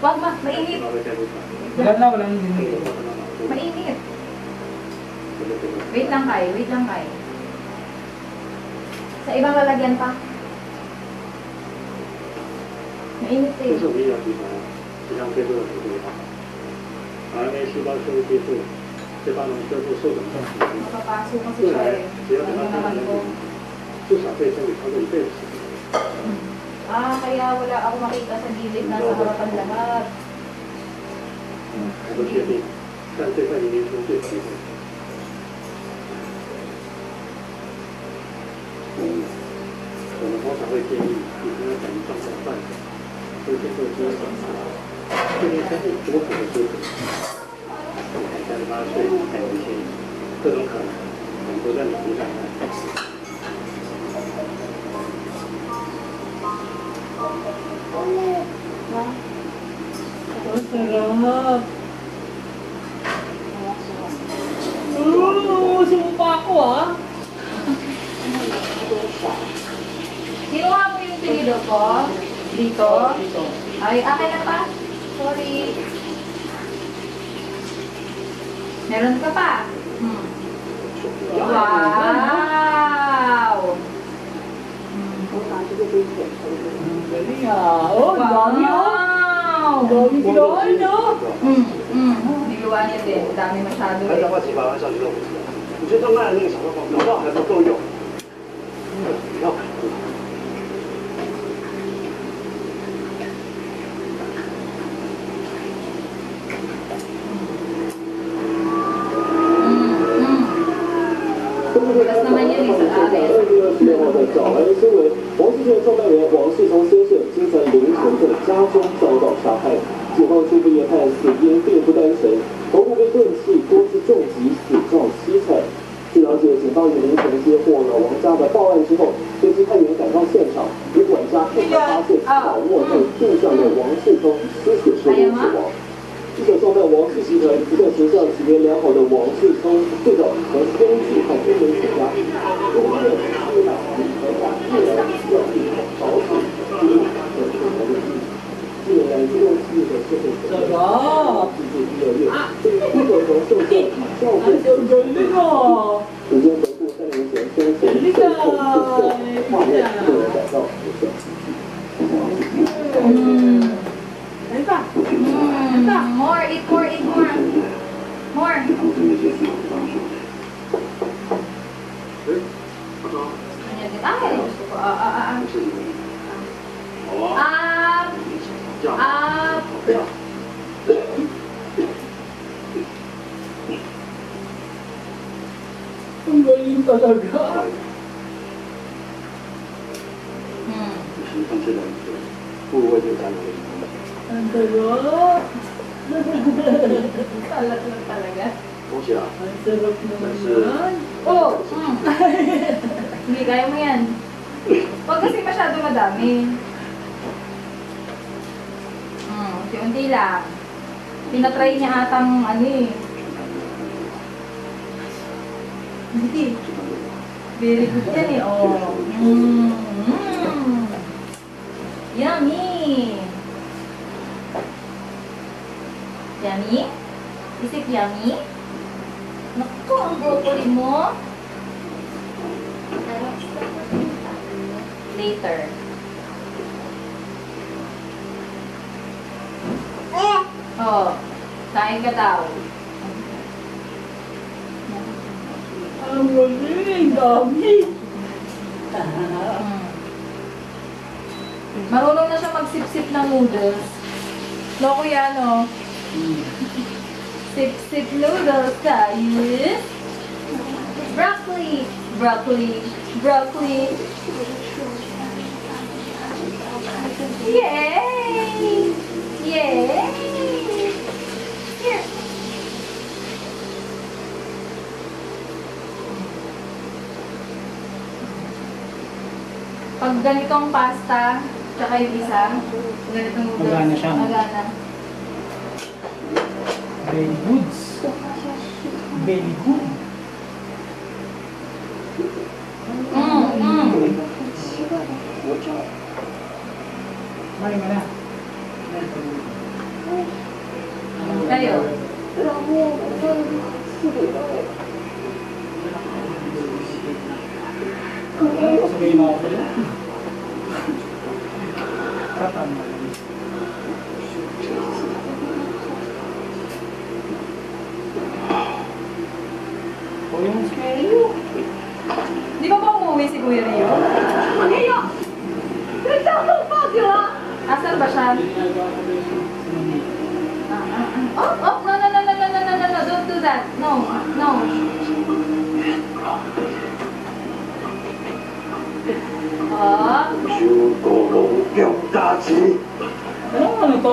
Wag ma, mainit. Wala na, wala na din. Mainit. Wait lang kayo, wait lang kayo. Sa ibang lalagyan pa. Mainit eh. 这是我们医疗地方非常非常的地方。RNA 细胞修复技术，这帮人修复受损症， Mapapasok kasi 未 siya 来 eh. 只要等 Ano 到 naman 这 ko. 个至少可以生理超过一辈子。 Kaya wala ako makita sa gilid na sa harapan lahat. 我不确定，但这块年龄层最机会。我们通常会建议你不要等于状况犯，会先做基因检查，确定身体多符合资格。38岁还年轻，各种可能，我们都在努力看看。 Ang sarap. Sumupa ako ah. Kinuha mo yung tinido ko? Dito? Ay, akin na pa. Sorry. Meron ka pa? Wow! Galing ah. Oh, dami oh. Wow! Dami kinain ah. Niluwa niya din. Dami masyado 还 eh. 想换几百万上去都不行。你觉得卖的那个小作坊，搞不好还不够用。不要买。 Bukas naman yan eh sa akin. 6月号的早来新闻，王世健创办人王世聪先生今在凌晨在家中遭到杀害，警方初步研判死因并不单纯，头部被钝器，多次重击，死状凄惨。据了解，警方于凌晨接获了王家的报案之后，随即派员赶到现场，与管家一同发现倒卧在地上的王世聪失血失温死亡。 记者创办王氏集团，一段形象体面良好的王世聪，最早和编剧和英文学家，中间是把文化越来越保守，进入和生活的近年来，自动企业的社会责任制度越来越，对于不可能受限照顾，时间回顾3年前生前最后一次画面，个人感到不舍。More, eat more, eat more. More. Ay, gusto ko. Ang galing talaga. 是控制的部位就占了。 Ang sarap. Salat lang talaga. 恭喜啊！ Ang sarap naman. Oh! Hindi, kaya mo yan. Huwag kasi masyado madami. Unti-unti lang. Pinatry niya atang ano eh. Hindi. Very good yan eh. Oh. Yummy! Yummy? Is it yummy? Naku, ang broccoli mo. Later. Oh, kain ka daw. Ang galing. Dami. Marunong na siya magsip-sip ng noodles. No, kuya, no? Sip-sip noodles, guys. Broccoli. Broccoli. Broccoli. Yay! Yay! Here. Pag ganitong pasta, tsaka yung isa, ganitong noodles, Magana siya. magana. Very good. Very good. Mari mana? Kayo? Sabihin mo ako yun. Katama. O yung scale. Di ba umuwi si Kuya Rio? Rio! Asan ba siya? Oh, oh, no, no, no, no, no, no, no, no, no, don't do that. No, no. Oh, 如果龍用大字， Ano to?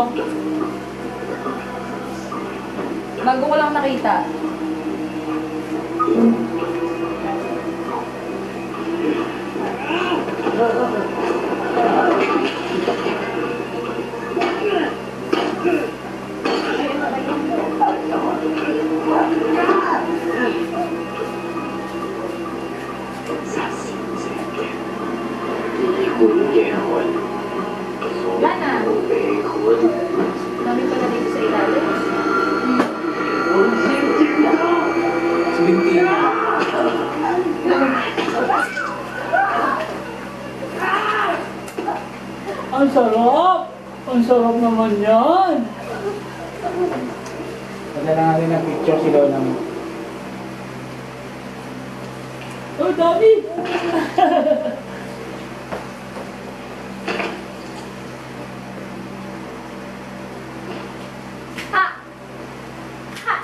bago ko lang nakita. Lana, dami pala dito sa ilalim. Sabihin na. Ang sarap! Ang sarap naman yan! Padala natin ng picture si Lola mo. Oh, dami! Ha! Ha!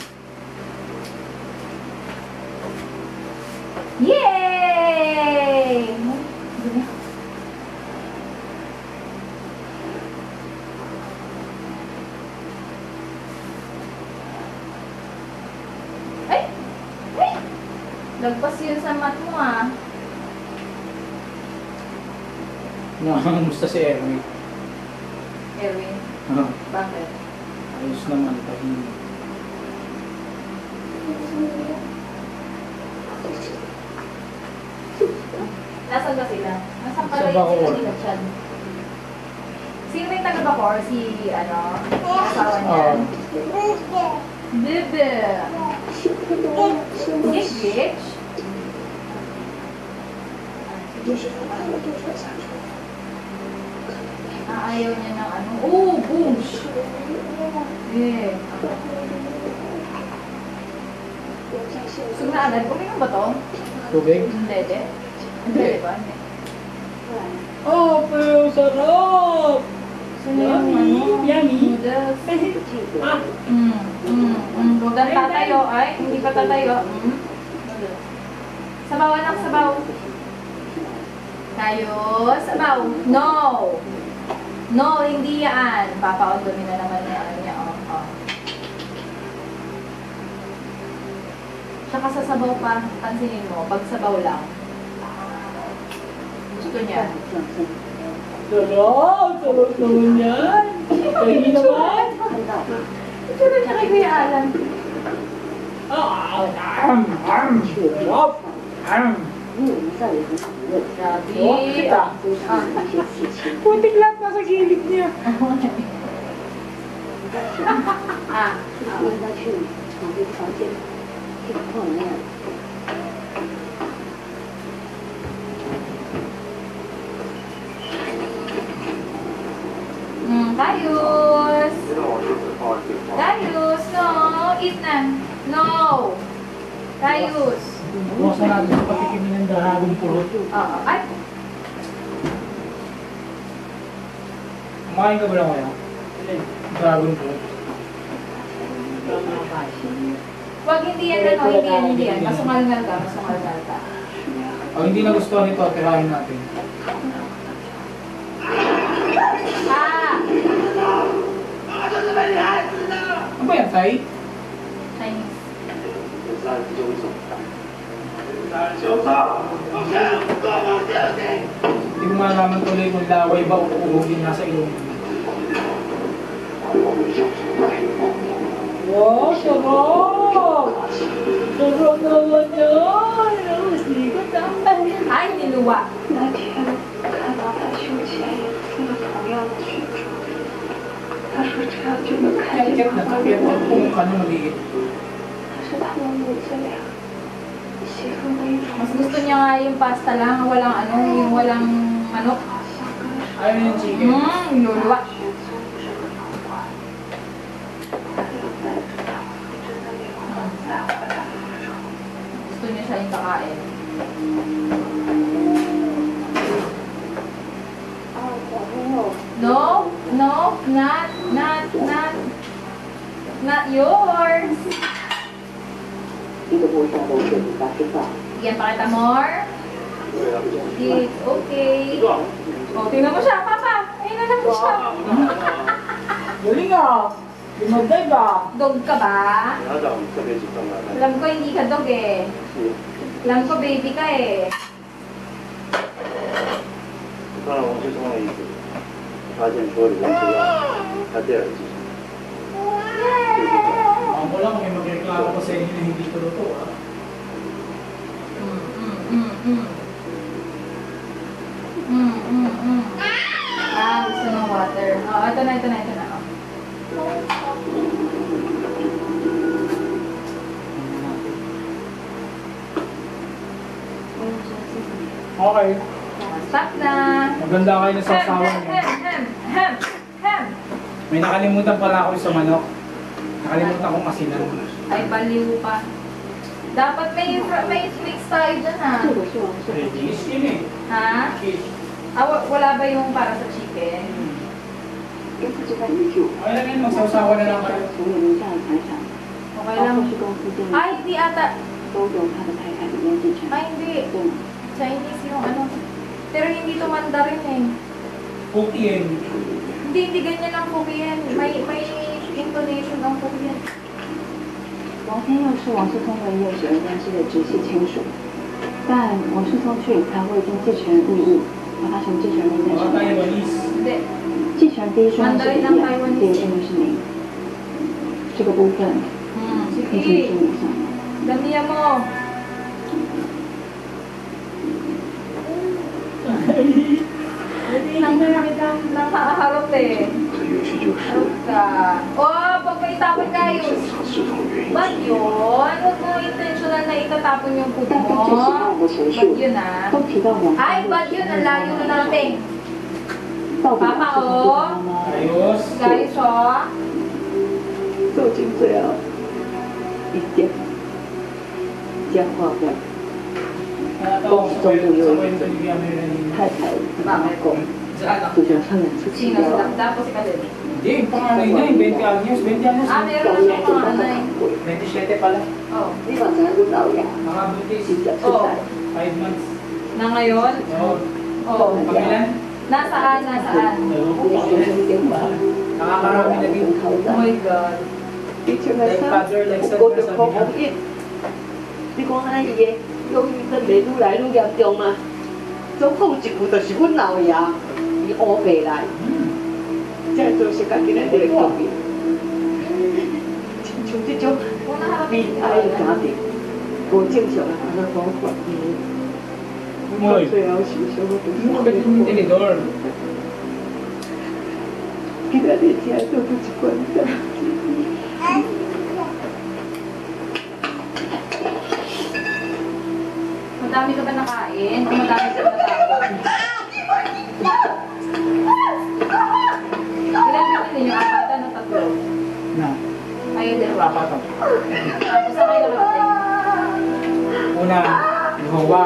Yay! Ay! Ay! Lagpas yun sa mat mo ah. Nakamusta si Erwin? Erwin, Ah, bakit? ayos naman, tahimik. Nasaan ba sila? Nasaan pala Sa yung Bacoor. sila nila Chad? Sino yung taga Bacoor? Si, ano, asawa niya? Bebe! Yes, bitch! Ayaw niya ng ano. Oh, boom! Eh. Gusto na agad. Kuminom ba to? Tubig? Hindi, hindi. Hindi, ba? Hindi. Oh, pero sarap! Yummy! Yummy! Noodles. Ah, Huwag kang tatayo. Ay, hindi pa tatayo. Noodles. Sabaw, anak, sabaw. Tayo, sabaw. No! No, hindi yan. Papaundumin na naman na ano niya. Oh, oh. Tsaka sa sabaw pa, pansinin mo, pag sabaw lang. Gusto niya. sarap! Sarap naman yan! Kainin naman! Ito rin siya kay Kuya Alan. Sarap! Grabe. Oh, kita. Putik lahat nasa gilid niya. Ah. 问他去场地条件，这个后面。 Darius! Darius, no! Eat na! No! Darius! Buwasan natin sa patikimin ng dahagong pulot. Oo. Ay! Kumain ka ba lang kaya? Dahagong pulot. Wag hindi yan, ano, hindi yan, hindi yan. Masungal-ngal ka, masungal-ngal ka. O hindi na gusto nito, tirahin natin. Ah! Ano ba yan, Tay? Chinese. Hindi ko malaman tuloy kung laway ba o uhugin nasa ilong. Wow, sarap! Sarap naman yan! Hindi ko tayo. Ay, niluwa. 那天看到他胸前那个同样的血珠，他说 Kaya na to, kaya kung ano maliit. Mas gusto niya nga yung pasta lang, walang ano, yung walang manok. Ayaw yung chicken. Luluwa. Gusto niya siya yung kakain. No, no, not yours. 一个国家都是你发吃饭。 Bigyan pa kita more. It's okay. Oh, tingnan mo siya, Papa. Ayun na lang siya. Galing ah! Lumagdag ah! Dog ka ba? 你要找特别主动的， Alam ko hindi ka dog eh. 是 Alam ko baby ka eh. 看了王思聪的衣服，发现说里面知道他戴耳机。 Ako lang may magreklamo ko sa inyo na hindi ko luto ah. Gusto ng water. Oh, ito na. Oh. Okay. Stop na. Maganda kayo na sa asawa niyo. Hem. May nakalimutan pala ako sa manok. Nakalimutan kong asinan. Ay, baliw pa. Dapat may mix tayo dyan ha. 这个是王师傅 Cheese yun eh. Ha? Cheese. Wala ba yung para sa chicken? 跟他这番依据， Okay lang yun, magsasawa na lang kayo. 所有留下的财产， Okay 包 lang. 括是公司建立， Ay, hindi ata. 都由他的太太里面继承。 Ay, hindi. 对吗？ Chinese yung ano. Pero hindi to Mandarin eh. Cookie and Hindi ganyan ang Korean. May intonation ng Korean. 王天佑是王世聪的业血缘关系的直系亲属，但王世聪却以他未经继承人义务，把他从继承人的 mga 身份。 Taiwanese. Hindi. 继承第一顺位是李艳，第二顺位是您。这个部分可以请注 Sige. 意一下。 Damihan mo. Nakaharap eh. 这游戏就是 Harap ka. Oh, pag may tapon kayo. 尝试同原因。 Ba't yun? Huwag mo intentional na itatapon yung poop 但 mo. 根据其他人的陈 Ba't 述， yun ah? 都提到王 Ay, 天佑 ba't yun? Ang layo na natin. 到底王世聪对妈妈 Ayos. Guys, oh. 做进这样一点电话的 Natawag ko yun sa kwento ni Biamer na 太太的老公， Sa anak. 就叫他们出去 Sino si 了。 Damdam o si Kalin? Hindi, yung panganay na yung 20 anyos. 20 anyos. Ah, meron na siyang mga anay. 27 pala. Oh. 你把咱都老呀， Mga buntis. 是讲出来。 5 months. Na ngayon? Oo. Oh. Pamilan? Nasaan? Nakakarami na din. Oh my God. 你全来 Like 上， father, like son, 我就 sabi 讲 niya. 红印。你讲安尼个，忧郁症袂愈来愈严重吗？总好一句就是阮老爷，伊乌白来，这就是家己咱这个革命。像这种 Una harap 悲哀的家庭，无正常的安那方法，Uy. 最后是什么？ Bakit yung tinidor? 今仔日听做不一关的。 Madami ka ba nakain? O madami ka natapon? Ilan ba ninyo? Apatan o tatlo? Na. Ayun din. Apat ako. Tapos na kayo nakating. Una, luhawa.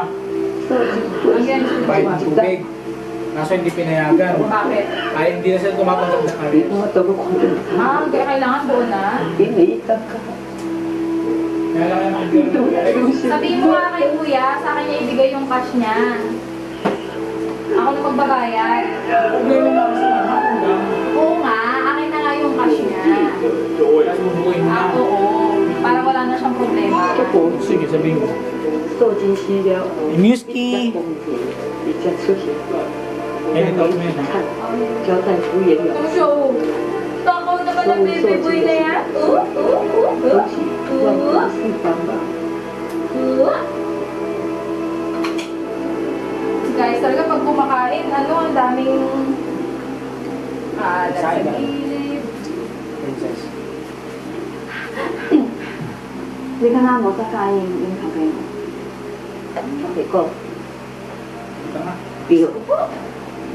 Ang ganyan Bayad ng tubig. Kaso hindi pinayagan. Bakit? Ay, hindi na sila tumatanggap ng karir. Kaya kailangan doon na. Kaya lang yung mag-girl. Sabihin mo nga kay kuya, sa akin niya ibigay yung cash niya. Ako na magbabayad. Problema na kasi mama. Oo nga, akin na nga yung cash niya. Kaya subuhin mo na. Oo. Para wala na siyang problema. Sige, sabihin mo. 受精期了， Miski. 你再出现， Kaya ito mo yun ha. 看交代敷衍了， Show! Takaw naman ng baby boy na yan. 恭喜万不四方吧。 Guys, talaga pag kumakain, ang daming kalat sa Sayang. gilid. 你看他摩擦咖喱用咖啡吗？咖啡ko. Ito nga. Biyo.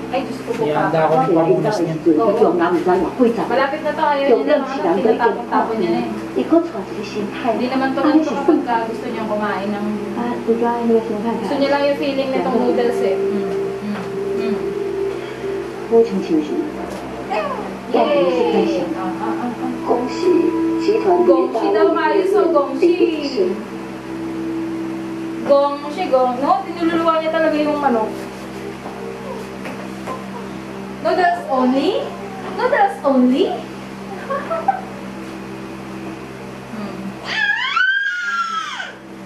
Ay, Diyos ko po ka. Ihanda ako ng pamunas niyan. Ikaw yung naman mo, kuy sa. Malapit na to, ayaw Yung niya lang naman, silang tinatapon-tapon niya na eh. Ikaw sa si Shintai. Hindi naman to ganito kapag ka gusto niyang kumain ng... 啊，你抓那个咸菜 Gusto 菜， niya lang yung feeling nitong noodles eh.我请请请。 Yay! Ah. 恭喜集团 Gongshi daw maayos o, Gongshi. Gongshi, no? Tinululuwa niya talaga yung manok. Noodles only? Noodles only?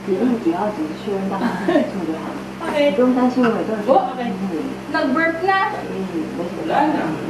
你们主要只是确认到他是错就好了， Okay. 不用担心我有这个。 Oh, okay. Nag-burp na. 没什么。 Wala na.